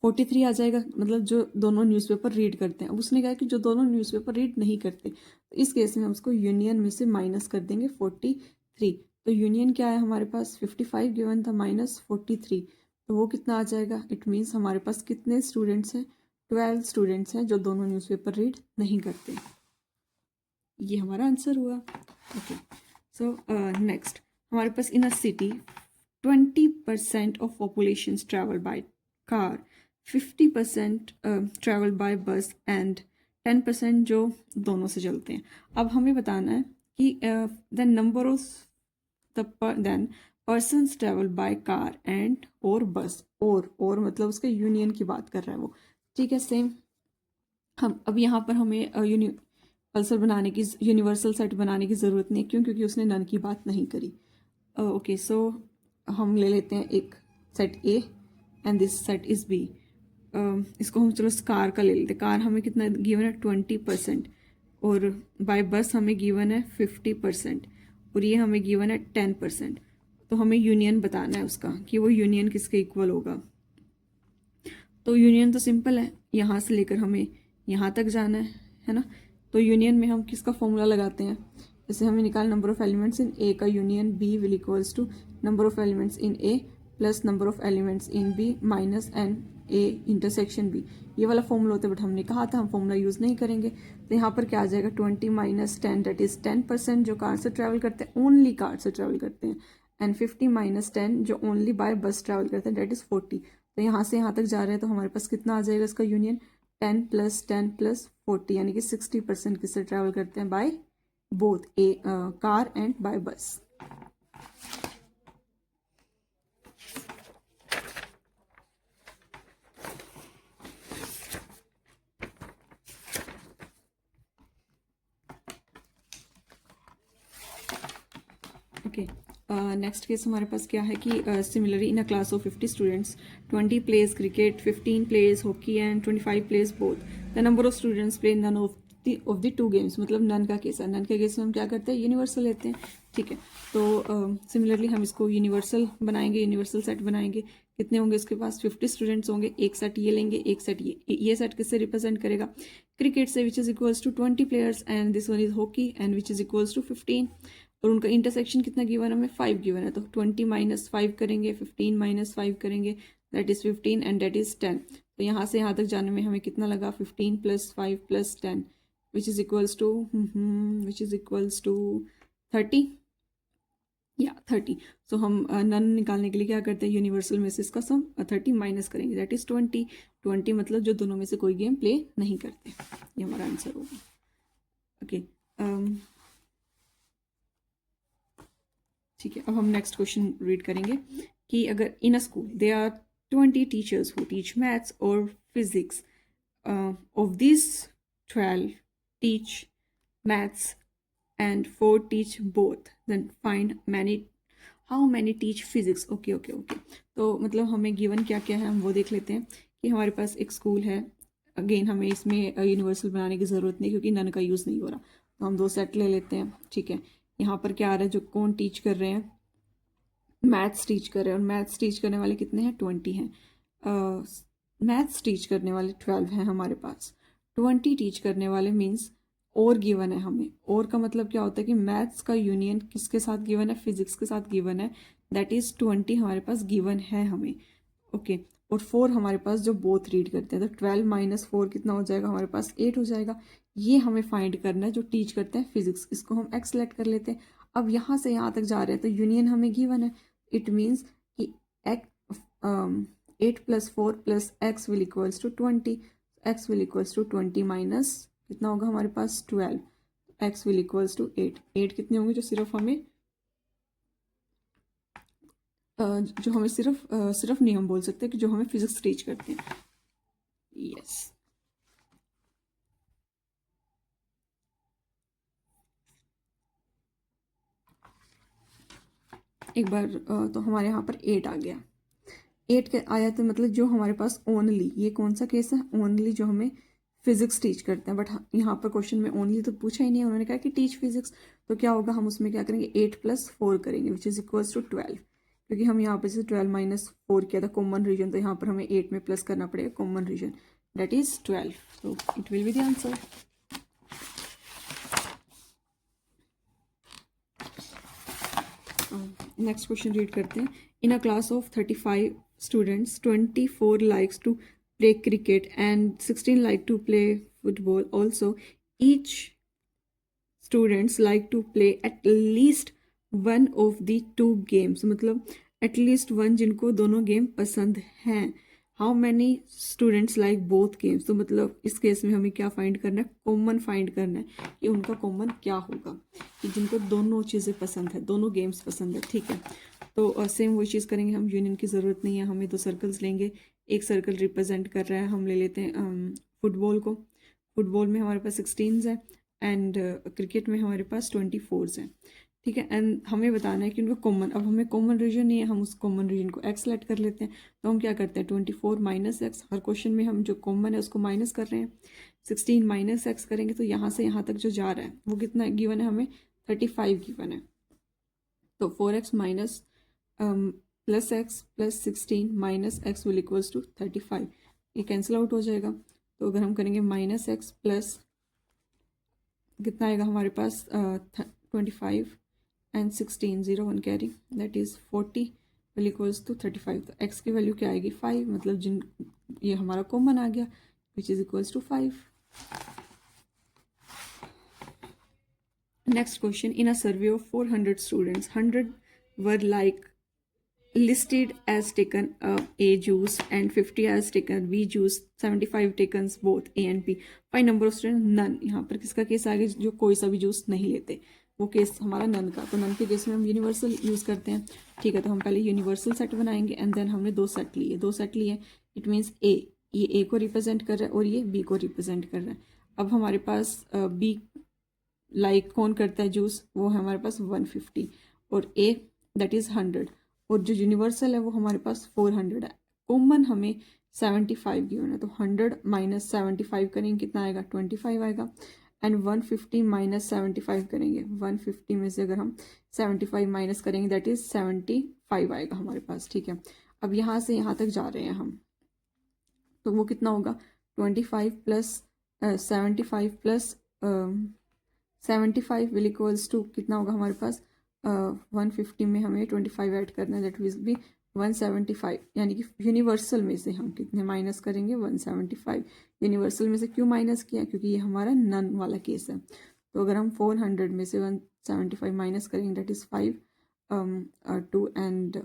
43 आ जाएगा, मतलब जो दोनों न्यूज़पेपर रीड करते हैं। अब उसने कहा कि जो दोनों न्यूज़पेपर रीड नहीं करते, तो इस केस में हम उसको यूनियन में से माइनस कर देंगे 43। तो यूनियन क्या है हमारे पास, 55 गिवन था -43, तो वो कितना आ जाएगा, इट मीन्स हमारे पास कितने स्टूडेंट्स हैं, 12 स्टूडेंट्स हैं जो दोनों न्यूज़पेपर रीड नहीं करते। ये हमारा आंसर हुआ। ओके, सो नेक्स्ट हमारे पास in a city 20% of population travel by car, 50% travel by bus and 10% जो दोनों से चलते हैं। अब हमें बताना है कि the number of then persons travel by car and और बस, और मतलब उसके यूनियन की बात कर रहा है वो। ठीक है, सेम हम अब यहाँ पर हमें यूनिवर्सल सेट बनाने की ज़रूरत नहीं, क्यों, क्योंकि उसने नन की बात नहीं करी। ओके, सो हम ले लेते हैं एक set A and this set is B. इसको हम चलो कार का ले लेते हैं। कार हमें कितना गिवन है, 20%, और बाय बस हमें गिवन है 50%, और ये हमें गिवन है 10%। तो हमें यूनियन बताना है उसका कि वो यूनियन किसके इक्वल होगा। तो यूनियन तो सिंपल है, यहाँ से लेकर हमें यहाँ तक जाना है ना। तो यूनियन में हम किसका फॉर्मूला लगाते हैं, जैसे हमें निकाल number of elements in A का union B will equals to number of elements in A plus number of elements in B minus N A intersection B. ये वाला फॉर्मूला होता है, बट हमने कहा था हम फॉर्मूला यूज़ नहीं करेंगे। तो यहाँ पर क्या आ जाएगा, 20 माइनस 10 दैट इज़ 10% जो कार से ट्रैवल करते हैं, ओनली कार से ट्रैवल करते हैं, एंड 50 माइनस 10 जो ओनली बाय बस ट्रैवल करते हैं, दैट इज़ 40। तो यहाँ से यहाँ तक जा रहे हैं, तो हमारे पास कितना आ जाएगा इसका यूनियन, 10 प्लस 10 प्लस 40, यानी कि 60% किससे ट्रैवल करते हैं, by both car and by bus. Okay, next case हमारे पास क्या है कि similarly in a class of 50 students 20 plays cricket, 15 plays hockey and 25 plays both. The number of students play none of the two games, मतलब नन का केस है। नन के केस में हम क्या करते हैं, यूनिवर्सल लेते हैं। ठीक है, तो सिमिलरली हम इसको यूनिवर्सल बनाएंगे, यूनिवर्सल सेट बनाएंगे। कितने होंगे उसके पास, 50 स्टूडेंट्स होंगे। एक सेट ये लेंगे, एक सेट ये सेट किससे रिप्रेजेंट करेगा, क्रिकेट से, which is equals to 20 players, and this one is hockey and which is equals to 15। और उनका इंटरसेक्शन कितना गिवन है, हमें 5 गिवन है। तो 20 माइनस 5 करेंगे, 15 माइनस 5 करेंगे, that is 15 and that is 10। तो यहाँ से यहाँ तक जाने में हमें कितना लगा, 15 plus 5 plus 10 which is equals to 30 या 30। सो हम नन निकालने के लिए क्या करते हैं, यूनिवर्सल में से इसका सम 30 माइनस करेंगे, दैट इज़ 20 मतलब जो दोनों में से कोई गेम प्ले नहीं करते। ये हमारा आंसर होगा। ओके, ठीक है, अब हम नेक्स्ट क्वेश्चन रीड करेंगे कि अगर in a school they are 20 teachers who teach maths और physics, of this 12 teach maths and 4 teach both, then find how many teach physics. Okay okay okay, तो मतलब हमें गिवन क्या क्या है हम वो देख लेते हैं कि हमारे पास एक स्कूल है। अगेन हमें इसमें यूनिवर्सल बनाने की ज़रूरत नहीं, क्योंकि नन का यूज़ नहीं हो रहा। तो हम 2 सेट ले लेते हैं। ठीक है, यहाँ पर क्या आ रहा है, जो कौन टीच कर रहे हैं, मैथ्स टीच कर रहे हैं, और मैथ्स टीच करने वाले कितने हैं, 20 हैं। मैथ्स टीच करने वाले 12 हैं हमारे पास। 20 टीच करने वाले मीन्स और गिवन है हमें। और का मतलब क्या होता है कि मैथ्स का यूनियन किसके साथ गिवन है, फिजिक्स के साथ गिवन है, दैट इज़ 20 हमारे पास गिवन है हमें। ओके, और 4 हमारे पास जो बोथ रीड करते हैं, तो 12 माइनस 4 कितना हो जाएगा, हमारे पास 8 हो जाएगा। ये हमें फाइंड करना है जो टीच करते हैं फिजिक्स। इसको हम एक्स सेलेक्ट कर लेते हैं। अब यहाँ से यहाँ तक जा रहे हैं, तो यूनियन हमें गिवन है, इट मीन्स कि 8 plus 4 plus X will equals to 20। X will equals to 20 minus कितना होगा हमारे पास 12, एक्स विल इक्वल्स टू 8 कितने होंगे, जो सिर्फ हमें सिर्फ नहीं हम बोल सकते कि जो हमें फिजिक्स टीच करते हैं। यस, एक बार तो हमारे यहाँ पर 8 आ गया। 8 के आया तो मतलब जो हमारे पास ओनली, ये कौन सा केस है, ओनली जो हमें फिजिक्स टीच करते हैं। बट यहाँ पर क्वेश्चन में ओनली तो पूछा ही नहीं है, उन्होंने कहा कि टीच फिजिक्स। तो क्या होगा, हम उसमें क्या करेंगे, 8 प्लस 4 करेंगे, विच इज इक्वल्स टू 12। क्योंकि हम यहाँ पर जैसे 12 माइनस 4 किया था कॉमन रीजन, तो यहाँ पर हमें 8 में प्लस करना पड़ेगा कॉमन रीजन, दैट इज 12। तो it will be the answer. Next question read करते हैं. In a class of 35 students 24 likes to play cricket and 16 like to play football. Also each students like to play at least one of the two games. मतलब एटलीस्ट वन जिनको दोनों गेम पसंद हैं. How many students like both games. तो मतलब इस केस में हमें क्या फाइंड करना है, कॉमन फाइंड करना है कि उनका कॉमन क्या होगा, कि जिनको दोनों चीज़ें पसंद है, दोनों गेम्स पसंद है. ठीक है, तो सेम वही चीज़ करेंगे हम. यूनियन की ज़रूरत नहीं है हमें. दो सर्कल्स लेंगे, एक सर्कल रिप्रेजेंट कर रहा है, हम ले लेते हैं फुटबॉल को. फुटबॉल में हमारे पास 16 है एंड क्रिकेट में हमारे पास 24 हैं. ठीक है, एंड हमें बताना है कि उनका कॉमन. अब हमें कॉमन रीजन नहीं है, हम उस कॉमन रीजन को एक्स सेलेक्ट कर लेते हैं. तो हम क्या करते हैं, 24 माइनस एक्स. हर क्वेश्चन में हम जो कॉमन है उसको माइनस कर रहे हैं. 16 माइनस एक्स करेंगे तो यहाँ से यहाँ तक जो जा रहा है वो कितना गिवन है हमें, 35 गिवन है. तो 4x minus plus X plus 16 minus X will equals to 35. ये कैंसिल आउट हो जाएगा. तो अगर हम करेंगे माइनस एक्स प्लस कितना आएगा हमारे पास 25 and 16 0 1 carry that is 40 will equals to 35. तो x की वैल्यू क्या आएगी 5. मतलब जिन ये हमारा कॉमन आ गया which is equals to 5. Next question. In a survey of 400 students 100 were like listed as taken A juice and 50 as taken B juice, 75 taken both A and B. Find number of students none. यहाँ पर किसका केस आ गया, जो कोई सा भी जूस नहीं लेते, वो केस हमारा नन का. तो नन के केस में हम यूनिवर्सल यूज़ करते हैं. ठीक है, तो हम पहले यूनिवर्सल सेट बनाएंगे एंड देन हमने दो सेट लिए. इट मीन्स ये A को रिप्रेजेंट कर रहा है और ये B को रिप्रेजेंट कर रहा है. अब हमारे पास B लाइक कौन करता है जूस, वो है हमारे पास 150 और A दैट इज़ 100 और जो यूनिवर्सल है वो हमारे पास 400 है. कॉमन हमें 75 गिवन है. तो 100 माइनस 75 करेंगे कितना आएगा 25 आएगा. एंड 150 माइनस 75 करेंगे, 150 में से अगर हम 75 माइनस करेंगे दैट इज़ 75 आएगा हमारे पास. ठीक है, अब यहाँ से यहाँ तक जा रहे हैं हम, तो वो कितना होगा 25 plus 75 plus 75 will equals to कितना होगा हमारे पास 150 में हमें 25 ऐड करना है दैट विल बी 175. यानी कि यूनिवर्सल में से हम कितने माइनस करेंगे 175. यूनिवर्सल में से क्यों माइनस किया, क्योंकि ये हमारा नन वाला केस है. तो अगर हम 400 में से 175 माइनस करेंगे दैट इज़ 5 2 एंड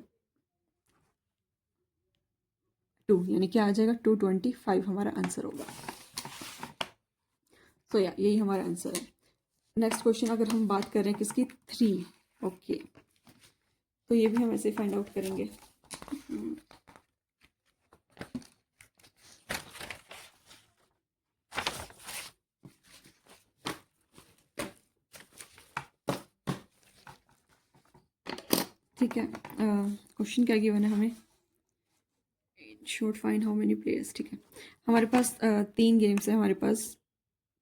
2 यानी क्या आ जाएगा 225 हमारा आंसर होगा. तो यही हमारा आंसर है. नेक्स्ट क्वेश्चन अगर हम बात कर रहे हैं किसकी 3. ओके, तो ये भी हम ऐसे फाइंड आउट करेंगे. ठीक है, क्वेश्चन क्या गिवन है हमें, short find how many players. ठीक है, हमारे पास 3 गेम्स है हमारे पास.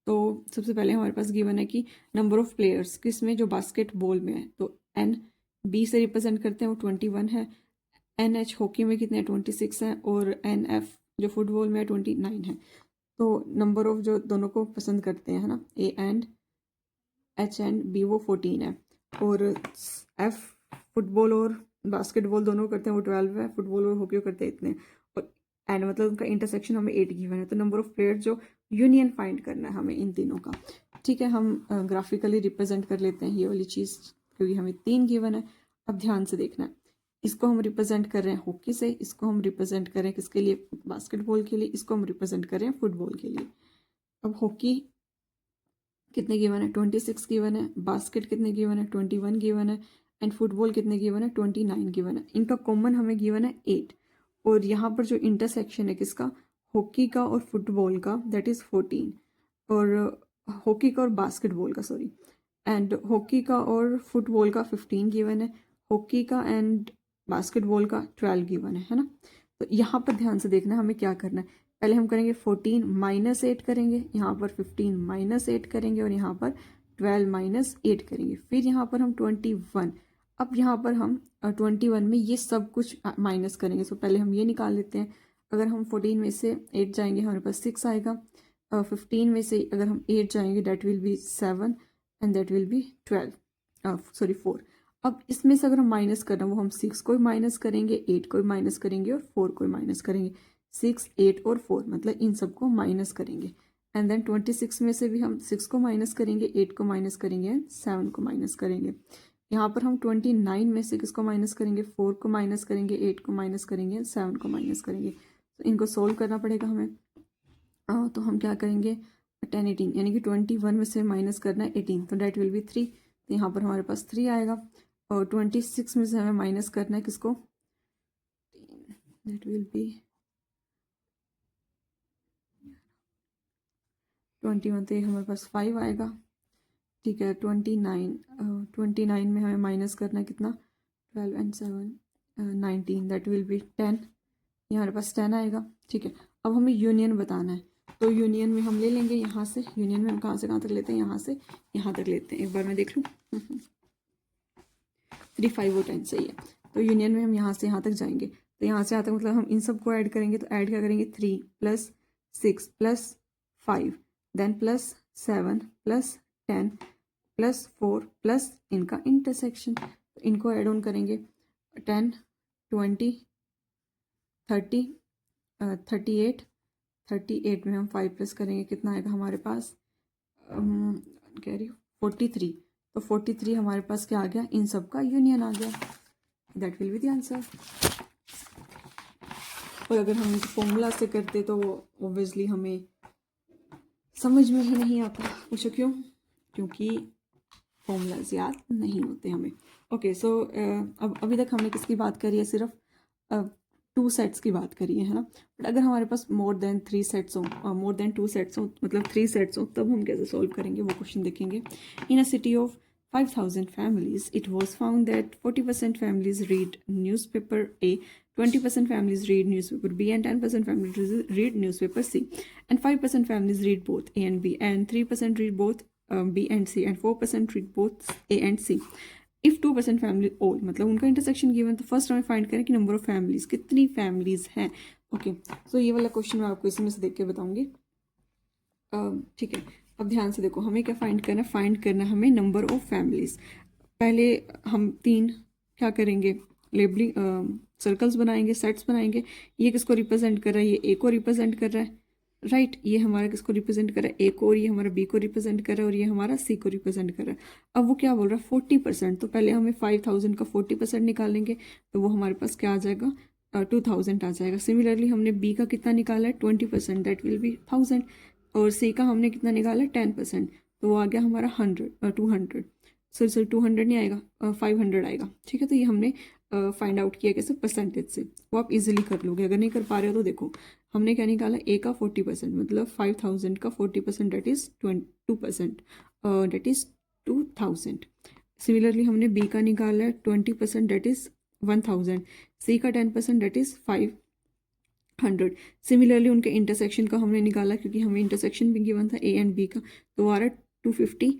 तो सबसे पहले हमारे पास गिवन है कि नंबर ऑफ प्लेयर्स किसमें, जो बास्केटबॉल में है. तो एन बी से रिप्रेजेंट करते हैं वो 21 है. एन एच हॉकी में कितने 26 हैं और एन एफ जो फुटबॉल में 29 है. तो नंबर ऑफ जो दोनों को पसंद करते हैं है ना, A and H and B वो 14 है. और एफ फुटबॉल और बास्केटबॉल दोनों करते हैं वो 12 है. फुटबॉल और हॉकी करते हैं इतने. और एंड मतलब उनका इंटरसेक्शन हमें 8 गिवन है. तो नंबर ऑफ प्लेयर्स जो यूनियन फाइंड करना है हमें इन तीनों का. ठीक है, हम ग्राफिकली रिप्रेजेंट कर लेते हैं ये वाली चीज़, क्योंकि हमें 3 गिवन है. अब ध्यान से देखना है, इसको हम रिप्रेजेंट कर रहे हैं हॉकी से, इसको हम रिप्रेजेंट कर रहे हैं किसके लिए, बास्केटबॉल के लिए, इसको हम रिप्रेजेंट कर रहे हैं फुटबॉल के लिए. अब हॉकी कितने गिवन है 26 गिवन है, बास्केट कितने गिवन है 21 गिवन है एंड फुटबॉल कितने गिवन है 29 गिवन है. इनका कॉमन हमें गिवन है 8. और यहाँ पर जो इंटरसेक्शन है किसका, हॉकी का और फुटबॉल का दैट इज़ 14. और हॉकी का और बास्केटबॉल का सॉरी, एंड हॉकी का और फुटबॉल का 15 गिवन है. हॉकी का एंड बास्केटबॉल का 12 गिवन है ना. तो यहाँ पर ध्यान से देखना है हमें क्या करना है. पहले हम करेंगे 14 माइनस 8 करेंगे, यहाँ पर 15 माइनस 8 करेंगे और यहाँ पर 12 माइनस 8 करेंगे. फिर यहाँ पर हम 21. अब यहाँ पर हम 21 में ये सब कुछ माइनस करेंगे. सो पहले हम ये निकाल लेते हैं. अगर हम 14 में से 8 जाएंगे हमारे पास 6 आएगा. 15 में से अगर हम 8 जाएंगे that will B 7 and that will B 12 4. अब इसमें से अगर हम माइनस करना, वो हम 6 को भी माइनस करेंगे, 8 को भी माइनस करेंगे और 4 को भी माइनस करेंगे। 6, 8 और 4 मतलब इन सबको माइनस करेंगे। एंड देन 26 में से भी हम 6 को माइनस करेंगे, 8 को माइनस करेंगे एंड 7 को माइनस करेंगे। यहाँ पर हम 29 में से किसको माइनस करेंगे, 4 को माइनस करेंगे, 8 को माइनस करेंगे एंड 7 को माइनस करेंगे। तो इनको सोल्व करना पड़ेगा हमें। तो हम क्या करेंगे, 10, 18 यानी कि 21 में से माइनस करना है 18, तो डेट विल बी 3। तो यहाँ पर हमारे पास 3 आएगा। और 26 में से हमें माइनस करना है किसको, दैट विल बी 21, तो ये हमारे पास 5 आएगा। ठीक है, 29 में हमें माइनस करना है कितना, 12 एंड 7 19, दैट विल बी 10। ये हमारे पास 10 आएगा। ठीक है, अब हमें यूनियन बताना है। तो यूनियन में हम ले लेंगे यहाँ से, यूनियन में हम कहाँ से कहाँ तक लेते हैं, यहाँ से यहाँ तक लेते हैं। एक बार मैं देख लूँ। 3, 5 और 10 सही है। तो यूनियन में हम यहाँ से यहाँ तक जाएंगे। तो यहाँ से यहाँ तक मतलब हम इन सबको ऐड करेंगे। तो ऐड क्या करेंगे, 3 + 6 + 5 देन +7 +10 +4 प्लस इनका इंटरसेक्शन। तो इनको ऐड ऑन करेंगे। 10, 20, 30, 38, 38 में हम 5 प्लस करेंगे, कितना आएगा हमारे पास, कह रही हूँ 43। तो 43 हमारे पास क्या आ गया, इन सब का यूनियन आ गया। That will be the answer. और अगर हम फॉर्मूला से करते तो ऑब्वियसली हमें समझ में ही नहीं आता। पूछो क्यों, क्योंकि फॉर्मूलाज याद नहीं होते हमें। ओके, सो अब अभी तक हमने किसकी बात करी है, सिर्फ 2 सेट्स की बात करी है ना। बट अगर हमारे पास मोर देन 3 सेट्स हो, मोर देन 2 सेट्स हो, मतलब 3 सेट्स हो, तब हम कैसे सॉल्व करेंगे वो क्वेश्चन देखेंगे। In a city of 5,000 families, it was found that 40% families read newspaper A, 20% families read newspaper B, and 10% families read newspaper C, and 5% families read both A and B, and 3% read both B and C, and 4% read both A and C. If 2% family all, मतलब उनका इंटरसेक्शन गिवन, तो फर्स्ट हमें फाइंड करें कि नंबर ऑफ फैमिलीज, कितनी फैमिलीज हैं। ओके, सो ये वाला क्वेश्चन मैं आपको इसमें से देख के बताऊंगी। ठीक है, अब ध्यान से देखो, हमें क्या फाइंड करना है, फाइंड करना है हमें नंबर ऑफ फैमिलीज। पहले हम 3 क्या करेंगे, लेबलिंग सर्कल्स बनाएंगे, सेट्स बनाएंगे। ये किसको रिप्रेजेंट कर रहा है, ये ए को रिप्रेजेंट कर रहा है, राइट। ये हमारा किसको रिप्रेजेंट कर रहा है, ए को, और ये हमारा बी को रिप्रेजेंट कर रहा है, और ये हमारा सी को रिप्रेजेंट कर रहा है। अब वो क्या बोल रहा है, 40%। तो पहले हमें 5,000 का 40% निकालेंगे, तो वो हमारे पास क्या आ जाएगा, 2,000 आ जाएगा। सिमिलरली हमने बी का कितना निकाला है, 20%, दैट विल बी 1,000। और सी का हमने कितना निकाला है, 10%, तो वो आ गया हमारा 200। सॉरी 200 नहीं आएगा, 500 आएगा। ठीक है, तो ये हमने फाइंड आउट किया कैसे, परसेंटेज से। वो आप इजीली कर लोगे। अगर नहीं कर पा रहे हो तो देखो, हमने क्या निकाला, ए का 40%, मतलब 5,000 का 40% that is 2%, that is 2,000। Similarly हमने बी का निकाला है 20%, डेट इज़ 1,000। सी का 10%, डेट इज़ 500। सिमिलरली उनके इंटरसेक्शन का हमने निकाला, क्योंकि हमें इंटरसेक्शन भी गिवन था ए एंड बी का, तो आ रहा है 250।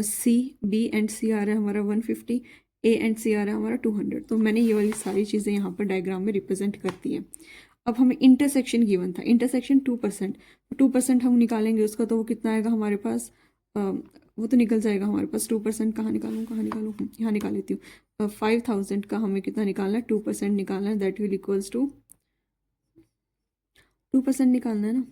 सी, बी एंड सी आ रहा है हमारा 150, ए एंड सी आ रहा है हमारा 200। तो मैंने ये वाली सारी चीज़ें यहाँ पर डायग्राम में रिप्रेजेंट करती हैं। अब हमें इंटरसेक्शन गिवन था, इंटरसेक्शन 2%, 2% हम निकालेंगे उसका, तो वो कितना आएगा हमारे पास, वो तो निकल जाएगा हमारे पास। 2% कहाँ निकालूँ, यहाँ निकाल लेती हूँ। 5,000 का हमें कितना निकालना है, 2% निकालना है, दैट विल इक्वल्स टू 2% निकालना है ना,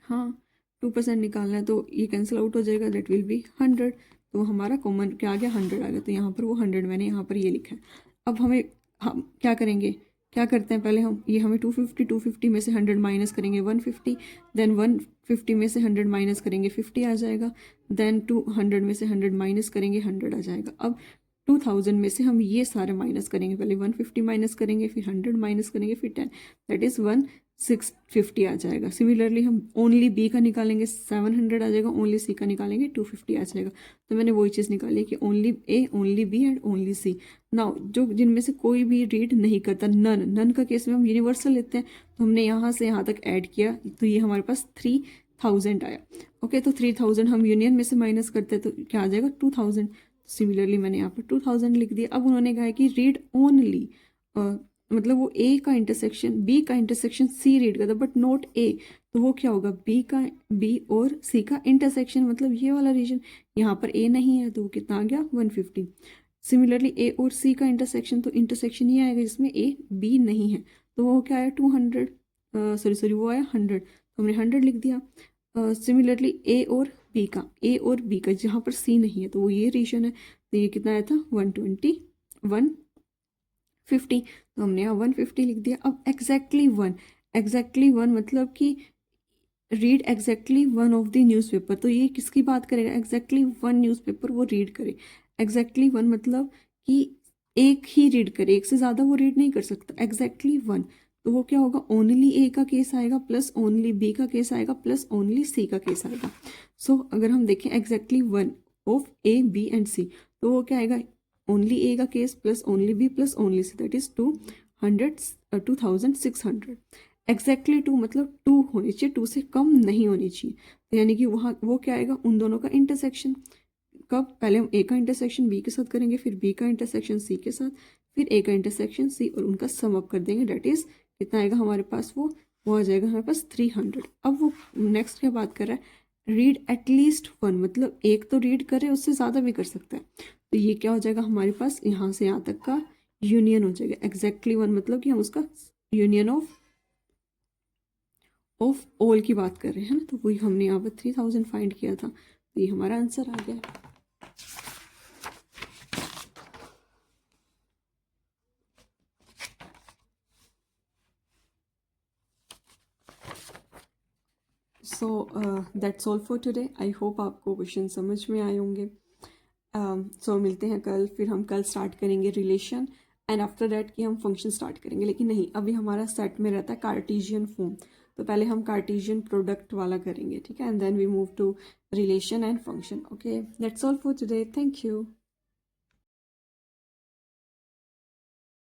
हाँ 2% निकालना है, तो ये कैंसिल आउट हो जाएगा, दैट विल बी 100। तो हमारा कॉमन क्या आ गया, 100 आ गया। तो यहाँ पर वो 100 मैंने यहाँ पर ये लिखा है। अब हम क्या करेंगे, क्या करते हैं, पहले हम ये हमें 250 में से 100 माइनस करेंगे 150, देन 150 में से 100 माइनस करेंगे 50 आ जाएगा, देन 200 में से 100 माइनस करेंगे 100 आ जाएगा। अब 2,000 में से हम ये सारे माइनस करेंगे, पहले 150 माइनस करेंगे, फिर 100 माइनस करेंगे, फिर 10, दैट इज़ 1,650 आ जाएगा। सिमिलरली हम ओनली बी का निकालेंगे 700 आ जाएगा, ओनली सी का निकालेंगे 250 आ जाएगा। तो मैंने वही चीज़ निकाली कि only A, only B and only C. Now जो जिनमें से कोई भी रीड नहीं करता, नन का केस में हम यूनिवर्सल लेते हैं, तो हमने यहाँ से यहाँ तक ऐड किया, तो ये हमारे पास 3,000 आया। ओके, तो 3,000 हम यूनियन में से माइनस करते हैं, तो क्या आ जाएगा 2,000। सिमिलरली मैंने यहाँ पर 2,000 लिख दिया। अब उन्होंने कहा है कि रीड ओनली, मतलब वो ए का इंटरसेक्शन बी का इंटरसेक्शन सी रीड करता, बट नॉट ए। तो वो क्या होगा, बी और सी का इंटरसेक्शन, मतलब ये वाला रीजन। यहाँ पर ए नहीं है तो वो कितना आ गया 150। सिमिलरली ए और सी का इंटरसेक्शन, तो इंटरसेक्शन ये आएगा जिसमें ए बी नहीं है, तो वो क्या आया 200, सॉरी वो आया 100, तो हमने 100 लिख दिया। सिमिलरली ए और बी का जहाँ पर सी नहीं है तो वो ये रीजन है, तो ये कितना आया था 120 150, तो हमने यहाँ 150 लिख दिया। अब एग्जैक्टली वन मतलब कि read exactly one of the newspaper, तो ये किसकी बात करेगा, एग्जैक्टली वन न्यूज़पेपर वो रीड करे। एग्जैक्टली वन मतलब कि एक ही रीड करे, एक से ज़्यादा वो रीड नहीं कर सकता, एग्जैक्टली वन। तो वो क्या होगा, ओनली ए का केस आएगा प्लस ओनली बी का केस आएगा प्लस ओनली सी का केस आएगा। सो अगर हम देखें exactly one of A B and C, तो वो क्या आएगा, ओनली ए का case plus only B plus only C, that is 2600। Exactly two मतलब टू होनी चाहिए, टू से कम नहीं होनी चाहिए, तो यानी कि वहाँ वो क्या आएगा, उन दोनों का इंटरसेक्शन। कब, पहले हम ए का इंटरसेक्शन बी के साथ करेंगे, फिर बी का इंटरसेक्शन सी के साथ, फिर ए का इंटरसेक्शन सी, और उनका सम अप कर देंगे, डेट इज कितना आएगा हमारे पास, वो आ जाएगा हमारे पास 300। अब वो नेक्स्ट क्या बात कर रहा है, रीड एटलीस्ट वन, मतलब एक तो रीड करे, उससे ज़्यादा भी कर सकता है, तो ये क्या हो जाएगा हमारे पास, यहाँ से यहाँ तक का यूनियन हो जाएगा। एग्जैक्टली वन मतलब कि हम उसका यूनियन ऑफ ऑल की बात कर रहे हैं ना, तो वही हमने यहाँ पर 3000 फाइंड किया था, तो ये हमारा आंसर आ गया। So that's all for today. I hope आपको क्वेश्चन समझ में आए होंगे। सो मिलते हैं कल, फिर हम कल स्टार्ट करेंगे रिलेशन, एंड आफ्टर दैट कि हम फंक्शन स्टार्ट करेंगे, लेकिन नहीं, अभी हमारा सेट में रहता है कार्टेशियन फॉर्म, तो पहले हम कार्टेशियन प्रोडक्ट वाला करेंगे, ठीक है, and then we move to relation and function. Okay, that's all for today, thank you.